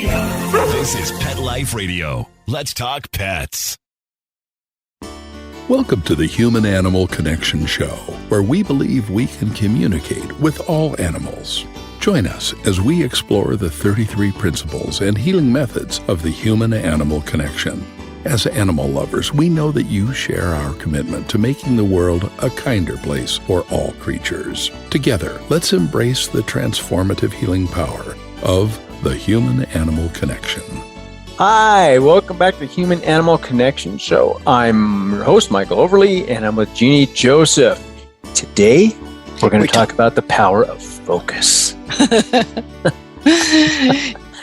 This is Pet Life Radio. Let's talk pets. Welcome to the Human-Animal Connection Show, where we believe we can communicate with all animals. Join us as we explore the 33 principles and healing methods of the human-animal connection. As animal lovers, we know that you share our commitment to making the world a kinder place for all creatures. Together, let's embrace the transformative healing power of the human-animal connection. Hi, welcome back to the Human-Animal Connection Show. I'm your host, Michael Overly, and I'm with Jeannie Joseph. Today, we're going to talk about the power of focus.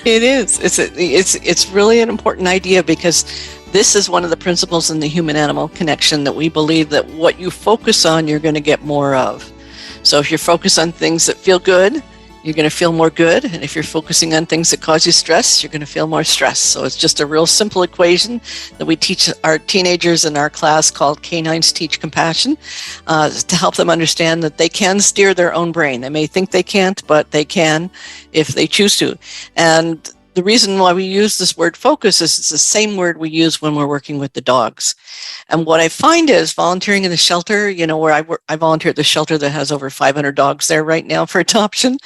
It is. It's really an important idea because this is one of the principles in the human-animal connection that we believe that what you focus on, you're going to get more of. So if you focus on things that feel good, you're going to feel more good. And if you're focusing on things that cause you stress, you're going to feel more stress. So it's just a real simple equation that we teach our teenagers in our class called Canines Teach Compassion to help them understand that they can steer their own brain. They may think they can't, but they can if they choose to. And the reason why we use this word focus is it's the same word we use when we're working with the dogs. And what I find is volunteering in the shelter, where I work, I volunteer at the shelter that has over 500 dogs there right now for adoption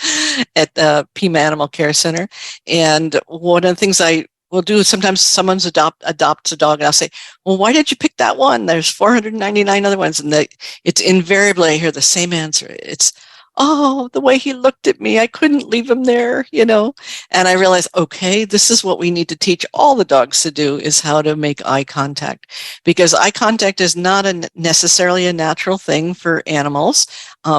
at the Pima Animal Care Center. And one of the things I will do is sometimes someone's adopts a dog and I'll say, well, why did you pick that one? There's 499 other ones. And it's invariably, I hear the same answer. It's, oh, the way he looked at me, I couldn't leave him there, And I realized, okay, this is what we need to teach all the dogs to do, is how to make eye contact. Because eye contact is not necessarily a natural thing for animals.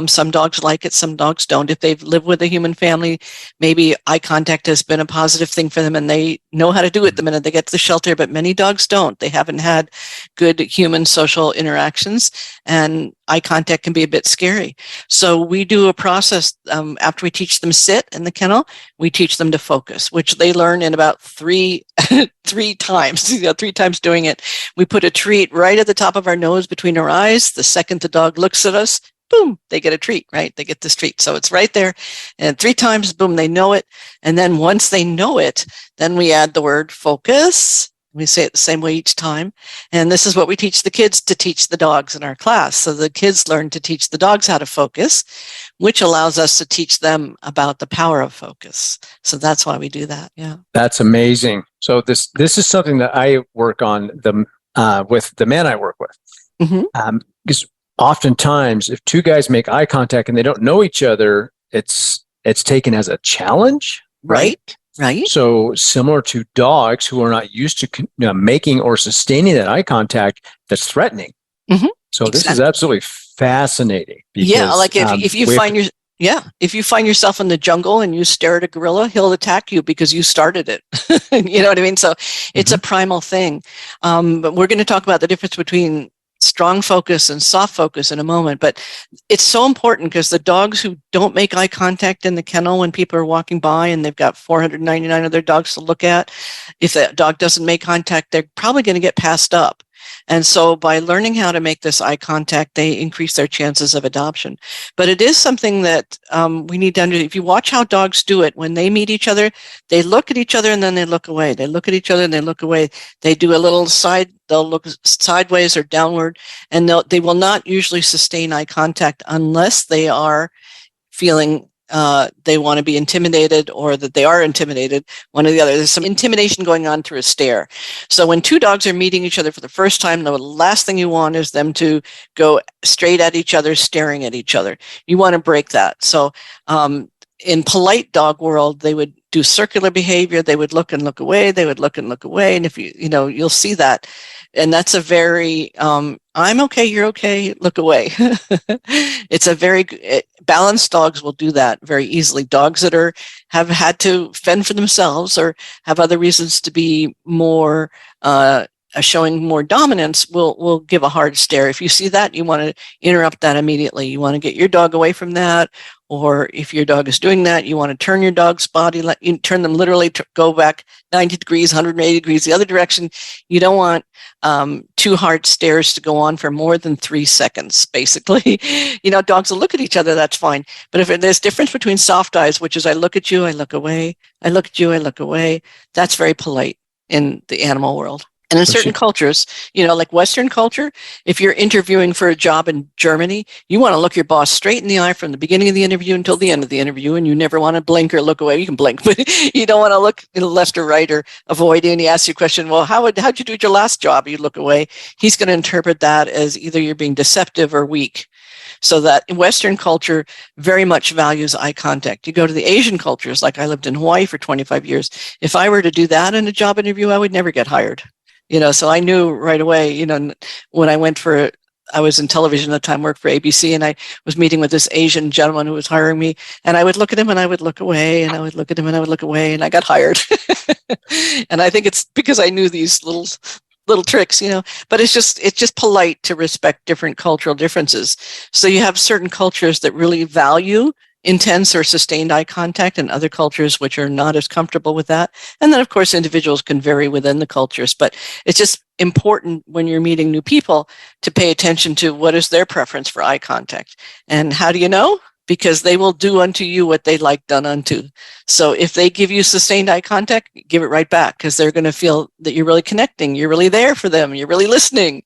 Some dogs like it, some dogs don't. If they've lived with a human family, maybe eye contact has been a positive thing for them and they know how to do it the minute they get to the shelter, but many dogs don't. They haven't had good human social interactions, and eye contact can be a bit scary. So we do a process after we teach them sit in the kennel, we teach them to focus, which they learn in about three times, 3 times doing it. We put a treat right at the top of our nose between our eyes. The second the dog looks at us, boom, they get a treat, right? They get this treat. So it's right there. And 3 times, boom, they know it. And then once they know it, then we add the word focus. We say it the same way each time. And this is what we teach the kids to teach the dogs in our class. So the kids learn to teach the dogs how to focus, which allows us to teach them about the power of focus. So that's why we do that. Yeah. That's amazing. So this is something that I work on with the men I work with. Mm-hmm. Because oftentimes, if 2 guys make eye contact and they don't know each other, it's taken as a challenge, right? Right. So similar to dogs who are not used to making or sustaining that eye contact, that's threatening. Mm-hmm. So This is absolutely fascinating. Because, like if you find yourself in the jungle and you stare at a gorilla, he'll attack you because you started it. You know what I mean? So it's a primal thing. But we're going to talk about the difference between strong focus and soft focus in a moment, but it's so important because the dogs who don't make eye contact in the kennel when people are walking by and they've got 499 other dogs to look at, if that dog doesn't make contact, they're probably going to get passed up. And so by learning how to make this eye contact, they increase their chances of adoption. But it is something that we need to understand. If you watch how dogs do it, when they meet each other, they look at each other and then they look away. They look at each other and they look away. They do a little they'll look sideways or downward, and they will not usually sustain eye contact unless they are feeling they want to be intimidated or that they are intimidated, one or the other. There's some intimidation going on through a stare. So when 2 dogs are meeting each other for the first time, the last thing you want is them to go straight at each other, staring at each other. You want to break that. So in polite dog world, they would do circular behavior. They would look and look away. They would look and look away. And if you'll see that. And that's a very, I'm okay, you're okay, look away. It's a very balanced dogs will do that very easily. Dogs that have had to fend for themselves or have other reasons to be more showing more dominance will give a hard stare. If you see that, you want to interrupt that immediately. You want to get your dog away from that. Or if your dog is doing that, you want to turn your dog's body, you turn them literally to go back 90 degrees, 180 degrees, the other direction. You don't want two hard stares to go on for more than 3 seconds, basically. Dogs will look at each other, that's fine. But if there's difference between soft eyes, which is I look at you, I look away, I look at you, I look away, that's very polite in the animal world. And in certain cultures, like Western culture, if you're interviewing for a job in Germany, you want to look your boss straight in the eye from the beginning of the interview until the end of the interview, and you never want to blink or look away. You can blink, but you don't want to look left or right or avoid. And he asks you a question, well, how'd you do at your last job? You look away. He's going to interpret that as either you're being deceptive or weak. So that Western culture very much values eye contact. You go to the Asian cultures, like I lived in Hawaii for 25 years. If I were to do that in a job interview, I would never get hired. So I knew right away, when I was in television at the time, worked for ABC, and I was meeting with this Asian gentleman who was hiring me, and I would look at him and I would look away, and I would look at him and I would look away, and I got hired. And I think it's because I knew these little tricks, but it's just polite to respect different cultural differences. So you have certain cultures that really value intense or sustained eye contact, and other cultures which are not as comfortable with that. And then, of course, individuals can vary within the cultures, but it's just important when you're meeting new people to pay attention to what is their preference for eye contact. And how do you know? Because they will do unto you what they like done unto. So if they give you sustained eye contact, give it right back, because they're going to feel that you're really connecting. You're really there for them. You're really listening.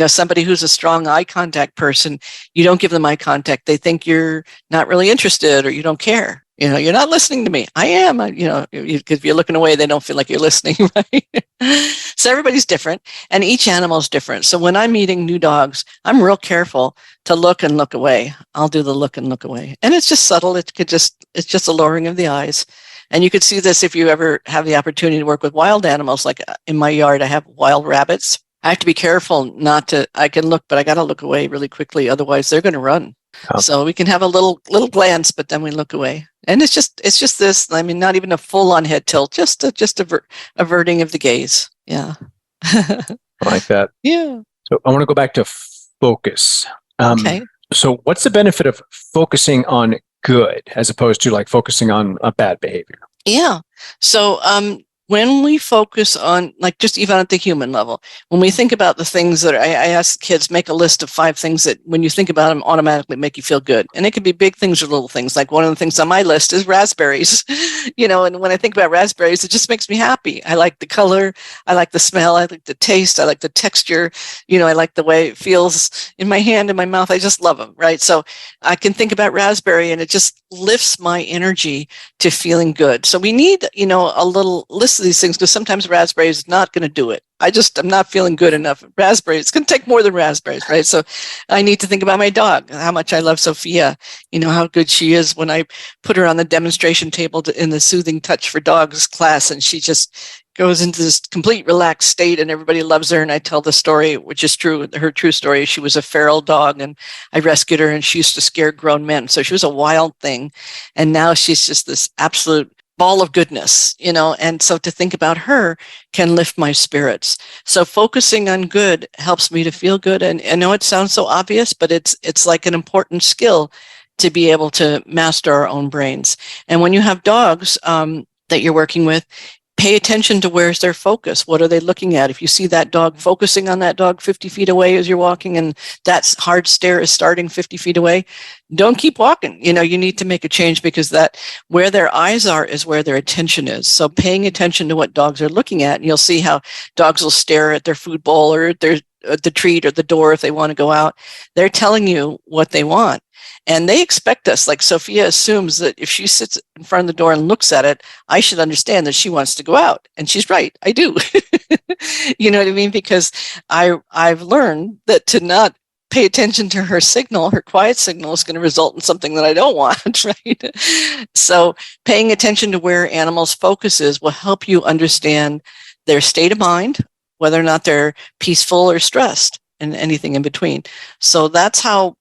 Somebody who's a strong eye contact person, you don't give them eye contact. They think you're not really interested or you don't care. You're not listening to me. I am, because if you're looking away, they don't feel like you're listening, right? So everybody's different, and each animal is different. So when I'm meeting new dogs, I'm real careful to look and look away. I'll do the look and look away. And it's just subtle. It's just a lowering of the eyes. And you could see this if you ever have the opportunity to work with wild animals. Like in my yard, I have wild rabbits. I have to be careful I can look, but I got to look away really quickly. Otherwise, they're going to run. Oh. So we can have a little glance, but then we look away. And it's just this, not even a full on head tilt, just averting of the gaze. Yeah. I like that. Yeah. So I want to go back to focus. Okay. So what's the benefit of focusing on good as opposed to like focusing on a bad behavior? Yeah. So, when we focus on, like, just even at the human level, when we think about the things that I ask kids, make a list of 5 things that when you think about them automatically make you feel good. And it could be big things or little things. Like one of the things on my list is raspberries, and when I think about raspberries, it just makes me happy. I like the color. I like the smell. I like the taste. I like the texture. I like the way it feels in my hand and my mouth. I just love them. Right. So I can think about raspberry and it just lifts my energy to feeling good. So we need, a little list of these things, because sometimes raspberry is not going to do it. I'm not feeling good enough. Raspberry, it's going to take more than raspberries, right? So I need to think about my dog, how much I love Sophia, how good she is when I put her on the demonstration table in the Soothing Touch for Dogs class, and she just goes into this complete relaxed state and everybody loves her. And I tell the story, which is true. Her true story, she was a feral dog and I rescued her and she used to scare grown men. So she was a wild thing. And now she's just this absolute ball of goodness, and so to think about her can lift my spirits. So focusing on good helps me to feel good. And I know it sounds so obvious, but it's like an important skill to be able to master our own brains. And when you have dogs that you're working with, pay attention to where's their focus. What are they looking at? If you see that dog focusing on that dog 50 feet away as you're walking, and that hard stare is starting 50 feet away, don't keep walking. You need to make a change, because that where their eyes are is where their attention is. So paying attention to what dogs are looking at, and you'll see how dogs will stare at their food bowl or at the treat or the door if they want to go out. They're telling you what they want. And they expect us, like Sophia assumes that if she sits in front of the door and looks at it, I should understand that she wants to go out. And she's right. I do. You know what I mean? Because I've learned that to not pay attention to her signal, her quiet signal, is going to result in something that I don't want, right? So paying attention to where animals' focus is will help you understand their state of mind, whether or not they're peaceful or stressed, and anything in between. So that's how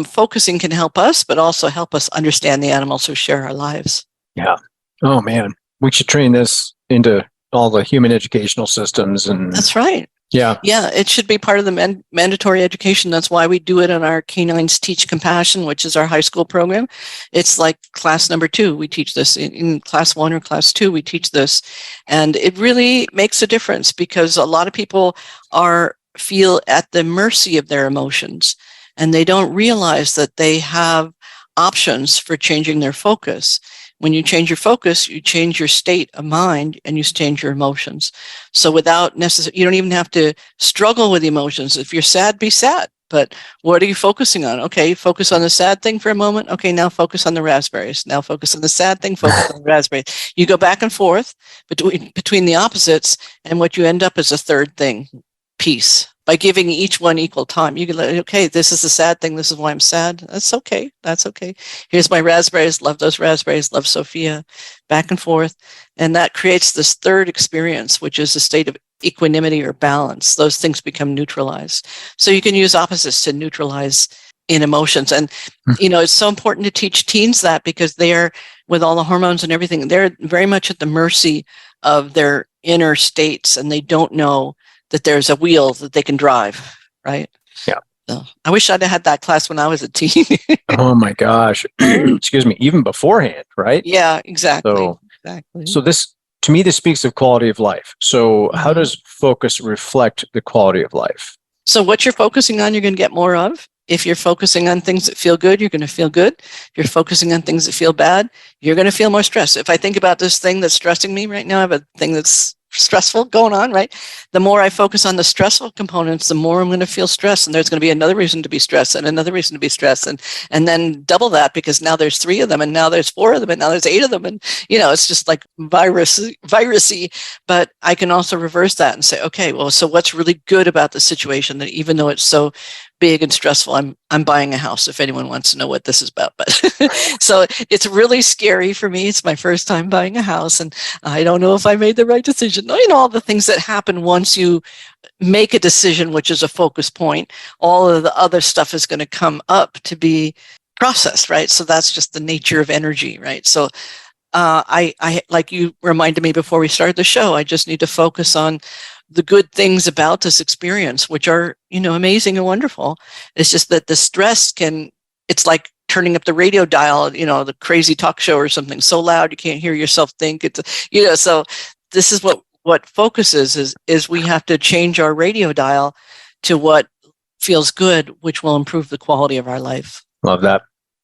focusing can help us, but also help us understand the animals who share our lives. Yeah. Oh man, we should train this into all the human educational systems. And that's right. Yeah, it should be part of the mandatory education. That's why we do it in our Canines Teach Compassion, which is our high school program. It's like class number 2. We teach this in class 1 or class 2. We teach this, and it really makes a difference because a lot of people feel at the mercy of their emotions, and they don't realize that they have options for changing their focus. When you change your focus, you change your state of mind and you change your emotions. So without necessarily, you don't even have to struggle with the emotions. If you're sad, be sad. But what are you focusing on? Okay, focus on the sad thing for a moment. Okay, now focus on the raspberries. Now focus on the sad thing, focus on the raspberries. You go back and forth between the opposites, and what you end up is a third thing, peace. By giving each one equal time, you can let, okay, this is the sad thing. This is why I'm sad. That's okay. That's okay. Here's my raspberries. Love those raspberries. Love Sophia. Back and forth. And that creates this third experience, which is a state of equanimity or balance. Those things become neutralized. So you can use opposites to neutralize in emotions. And, it's so important to teach teens that because they are, with all the hormones and everything, they're very much at the mercy of their inner states, and they don't know that there's a wheel that they can drive, right? Yeah. So I wish I'd had that class when I was a teen. Oh my gosh. Excuse me. Even beforehand, right? Yeah, exactly. So this, to me, this speaks of quality of life. So how does focus reflect the quality of life? So what you're focusing on, you're going to get more of. If you're focusing on things that feel good, you're going to feel good. If you're focusing on things that feel bad, you're going to feel more stress. If I think about this thing that's stressing me right now, I have a thing that's stressful going on, right? The more I focus on the stressful components, the more I'm going to feel stress, and there's going to be another reason to be stressed and another reason to be stressed, and then double that because now there's 3 of them, and now there's 4 of them, and now there's 8 of them, and it's just like virusy. But I can also reverse that and say, okay, well, so what's really good about the situation that even though it's so big and stressful, I'm buying a house, if anyone wants to know what this is about. But so it's really scary for me. It's my first time buying a house, and I don't know if I made the right decision. All the things that happen once you make a decision, which is a focus point, all of the other stuff is going to come up to be processed, right? So that's just the nature of energy, right? So I like you reminded me before we started the show, I just need to focus on the good things about this experience, which are, amazing and wonderful. It's just that the stress it's like turning up the radio dial, the crazy talk show or something so loud you can't hear yourself think. So this is what focus is we have to change our radio dial to what feels good, which will improve the quality of our life. Love that.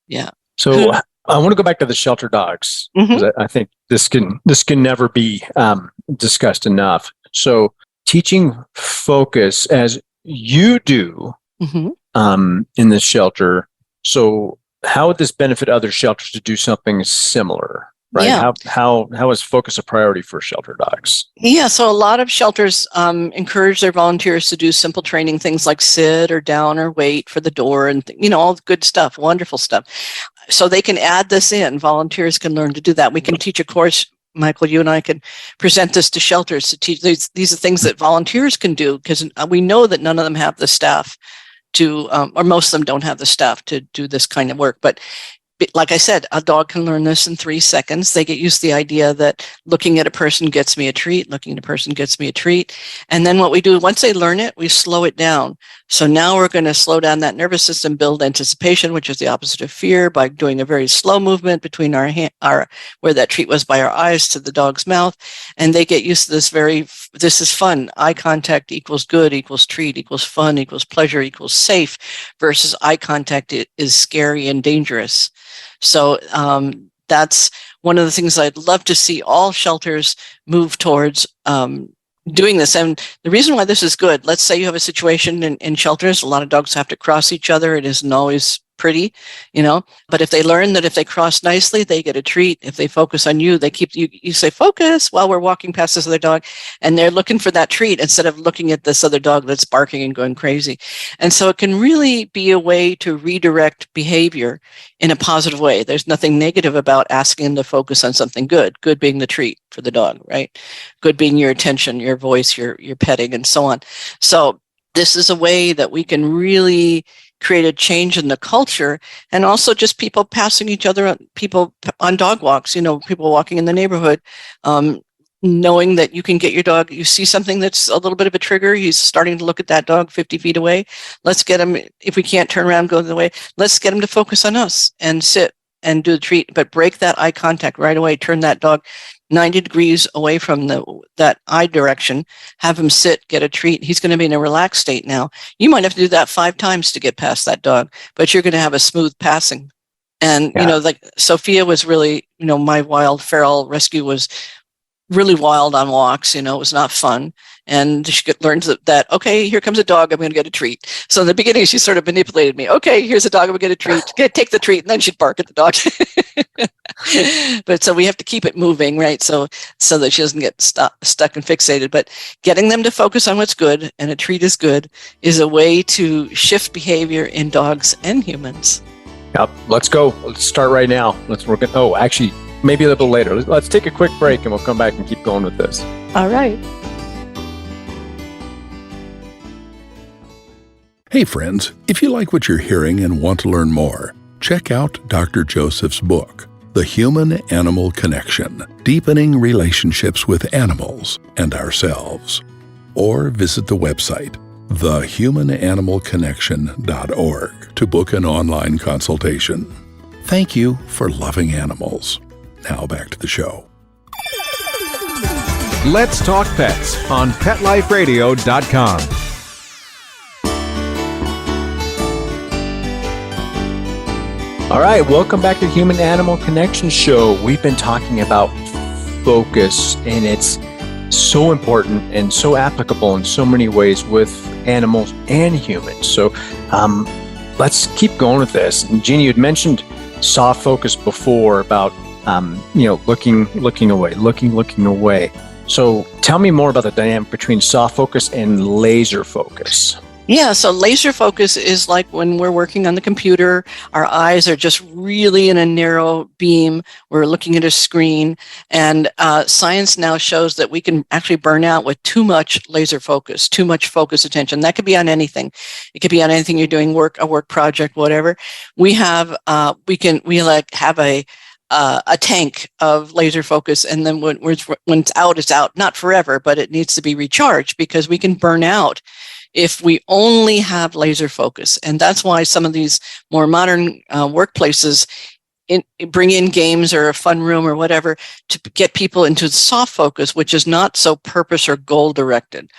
Yeah. So I want to go back to the shelter dogs, because I think this can never be discussed enough. So teaching focus as you do in the shelter. So how would this benefit other shelters to do something similar? Right? Yeah. How is focus a priority for shelter dogs? Yeah, so a lot of shelters encourage their volunteers to do simple training, things like sit or down or wait for the door, and all the good stuff, wonderful stuff. So they can add this in. Volunteers can learn to do that. We can teach a course. Michael, you and I can present this to shelters to teach. These are things that volunteers can do, because we know that none of them have the staff to, or most of them don't have the staff to do this kind of work. But like I said, a dog can learn this in 3 seconds. They get used to the idea that looking at a person gets me a treat, looking at a person gets me a treat. And then what we do, once they learn it, we slow it down. So now we're going to slow down that nervous system, build anticipation, which is the opposite of fear, by doing a very slow movement between our where that treat was by our eyes to the dog's mouth. And they get used to this is fun. Eye contact equals good, equals treat, equals fun, equals pleasure, equals safe, versus eye contact is scary and dangerous. So that's one of the things I'd love to see all shelters move towards doing this. And the reason why this is good, let's say you have a situation in shelters, a lot of dogs have to cross each other. It isn't always pretty, but if they learn that if they cross nicely, they get a treat. If they focus on you, they keep you say focus while we're walking past this other dog, and they're looking for that treat instead of looking at this other dog that's barking and going crazy. And so it can really be a way to redirect behavior in a positive way. There's nothing negative about asking them to focus on something good being the treat for the dog, right? Good being your attention, your voice, your petting, and so on. So this is a way that we can really create a change in the culture, and also just people passing each other, people on dog walks, people walking in the neighborhood, knowing that you can get your dog, you see something that's a little bit of a trigger, he's starting to look at that dog 50 feet away. Let's get him, if we can't turn around, go the way, let's get him to focus on us and sit and do the treat, but break that eye contact right away. Turn that dog 90 degrees away from that eye direction, have him sit, get a treat. He's going to be in a relaxed state now. You might have to do that 5 times to get past that dog, but you're going to have a smooth passing. And, like Sophia was really, my wild feral rescue was really wild on walks. It was not fun. And she learned that, okay, here comes a dog, I'm going to get a treat. So in the beginning, she sort of manipulated me. Okay, here's a dog, I'm going to get a treat. Take the treat. And then she'd bark at the dog. But so we have to keep it moving, right? So that she doesn't get stuck and fixated. But getting them to focus on what's good, and a treat is good, is a way to shift behavior in dogs and humans. Yep. Let's go. Let's start right now. Let's work it. Oh, actually, maybe a little later. Let's take a quick break and we'll come back and keep going with this. All right. Hey friends, if you like what you're hearing and want to learn more, check out Dr. Joseph's book, The Human-Animal Connection, Deepening Relationships with Animals and Ourselves. Or visit the website, thehumananimalconnection.org, to book an online consultation. Thank you for loving animals. Now back to the show. Let's Talk Pets on PetLifeRadio.com. All right, welcome back to the Human Animal Connection Show. We've been talking about focus, and it's so important and so applicable in so many ways with animals and humans. So let's keep going with this. And Jeannie, you'd mentioned soft focus before about looking away. So tell me more about the dynamic between soft focus and laser focus. Yeah, so laser focus is like when we're working on the computer, our eyes are just really in a narrow beam. We're looking at a screen, and science now shows that we can actually burn out with too much laser focus, too much focus attention. That could be on anything. It could be on anything you're doing, a work project, whatever. We have, we have a tank of laser focus, and then when it's out, it's out. Not forever, but it needs to be recharged, because we can burn out if we only have laser focus. And that's why some of these more modern workplaces bring in games or a fun room or whatever to get people into soft focus, which is not so purpose or goal directed.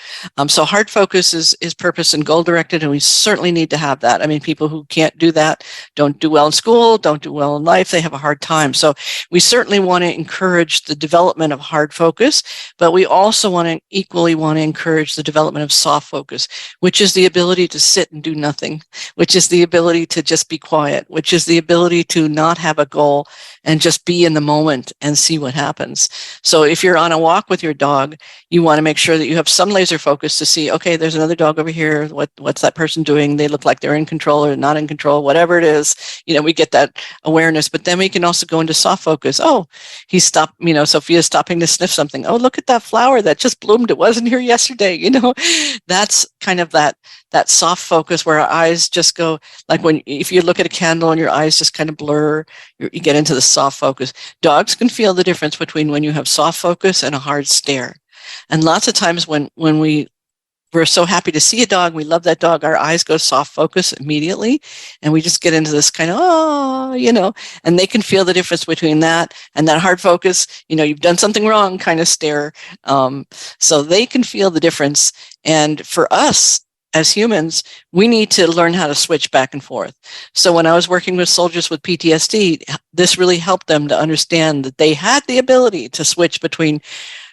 So hard focus is purpose and goal directed, and we certainly need to have that. I mean, people who can't do that don't do well in school, don't do well in life, they have a hard time. So we certainly want to encourage the development of hard focus, but we also equally want to encourage the development of soft focus, which is the ability to sit and do nothing, which is the ability to just be quiet, which is the ability to not have a goal and just be in the moment and see what happens. So if you're on a walk with your dog, you want to make sure that you have some laser focus to see, okay, there's another dog over here. What's that person doing? They look like they're in control or not in control, whatever it is. We get that awareness, but then we can also go into soft focus. Oh, he stopped, Sophia's stopping to sniff something. Oh, look at that flower that just bloomed. It wasn't here yesterday. That's kind of that soft focus where our eyes just go, like if you look at a candle and your eyes just kind of blur, you get into the soft focus. Dogs can feel the difference between when you have soft focus and a hard stare. And lots of times when we're so happy to see a dog, we love that dog, our eyes go soft focus immediately, and we just get into this kind of, and they can feel the difference between that and that hard focus, you've done something wrong kind of stare. So they can feel the difference. And for us, as humans, we need to learn how to switch back and forth. So when I was working with soldiers with PTSD, this really helped them to understand that they had the ability to switch between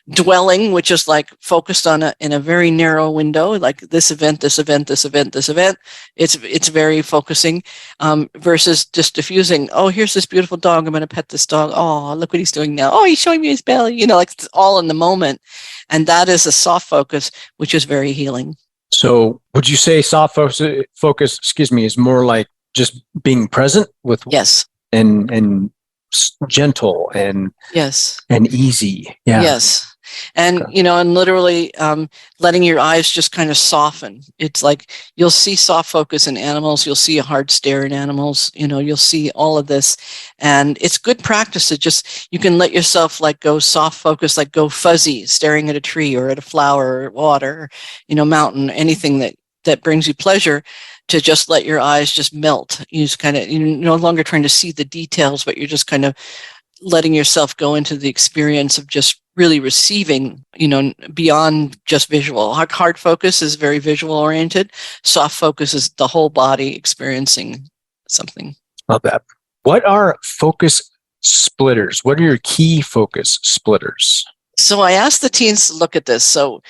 dwelling, which is like focused on in a very narrow window, like this event, this event, this event, this event. It's very focusing, versus just diffusing. Oh, here's this beautiful dog. I'm going to pet this dog. Oh, look what he's doing now. Oh, he's showing me his belly. Like it's all in the moment. And that is a soft focus, which is very healing. So would you say soft focus, is more like just being present with, yes, and gentle and yes, and easy. Yeah. Yes. And, Okay. and literally letting your eyes just kind of soften. It's like you'll see soft focus in animals. You'll see a hard stare in animals. You'll see all of this. And it's good practice to just, you can let yourself like go soft focus, like go fuzzy, staring at a tree or at a flower or water, mountain, anything that brings you pleasure, to just let your eyes just melt. You're no longer trying to see the details, but you're just kind of letting yourself go into the experience of just really receiving, beyond just visual. Hard focus is very visual oriented. Soft focus is the whole body experiencing something. Love that. What are focus splitters? What are your key focus splitters? So I asked the teens to look at this. So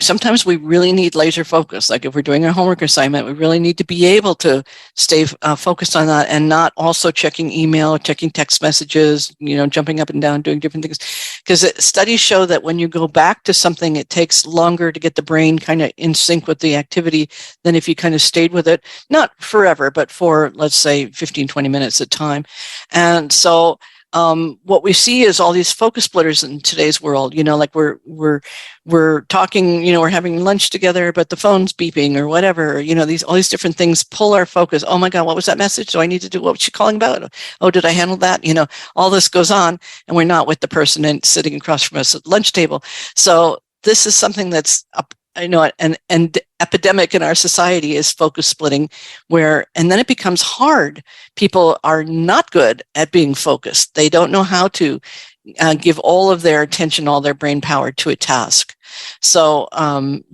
sometimes we really need laser focus. Like if we're doing a homework assignment, we really need to be able to stay focused on that and not also checking email or checking text messages, jumping up and down, doing different things. Because studies show that when you go back to something, it takes longer to get the brain kind of in sync with the activity than if you kind of stayed with it, not forever, but for, let's say, 15, 20 minutes at a time. And so what we see is all these focus splitters in today's world, like we're talking, we're having lunch together, but the phone's beeping or whatever, all these different things pull our focus. Oh my God, what was that message? Do I need to do, what was she calling about? Oh, did I handle that? All this goes on and we're not with the person sitting across from us at the lunch table. So this is something that's an epidemic in our society is focus splitting, and then it becomes hard. People are not good at being focused. They don't know how to give all of their attention, all their brain power to a task. So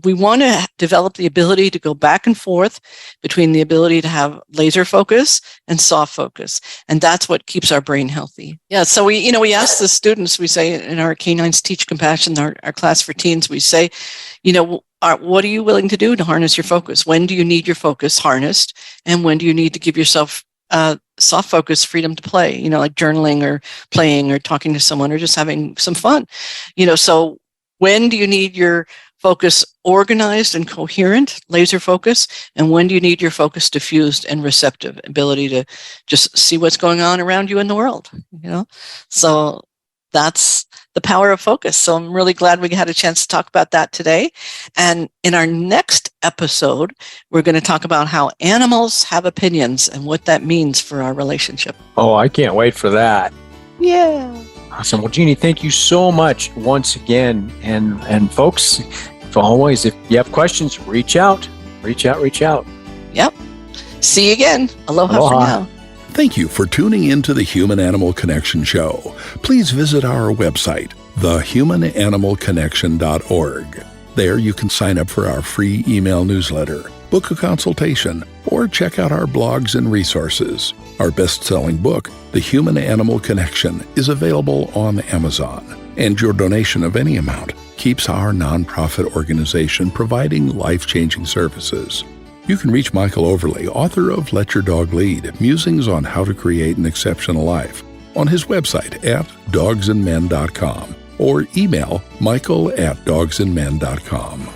we want to develop the ability to go back and forth between the ability to have laser focus and soft focus. And that's what keeps our brain healthy. Yeah. So we ask the students, we say in our Canines Teach Compassion, our class for teens, we say, what are you willing to do to harness your focus? When do you need your focus harnessed? And when do you need to give yourself soft focus freedom to play, like journaling or playing or talking to someone or just having some fun? So when do you need your focus organized and coherent, laser focus? And when do you need your focus diffused and receptive, ability to just see what's going on around you in the world? So that's the power of focus. So I'm really glad we had a chance to talk about that today. And in our next episode, we're going to talk about how animals have opinions and what that means for our relationship. Oh, I can't wait for that. Yeah. Awesome. Well, Jeannie, thank you so much once again. And folks, as always, if you have questions, reach out. Yep. See you again. Aloha. For now. Thank you for tuning in to the Human Animal Connection Show. Please visit our website, thehumananimalconnection.org. There you can sign up for our free email newsletter, book a consultation, or check out our blogs and resources. Our best-selling book, The Human Animal Connection, is available on Amazon, and your donation of any amount keeps our nonprofit organization providing life-changing services. You can reach Michael Overly, author of Let Your Dog Lead, Musings on How to Create an Exceptional Life, on his website at dogsandmen.com or email michael@dogsandmen.com.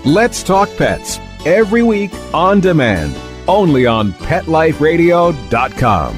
Let's Talk Pets, every week on demand, only on PetLifeRadio.com.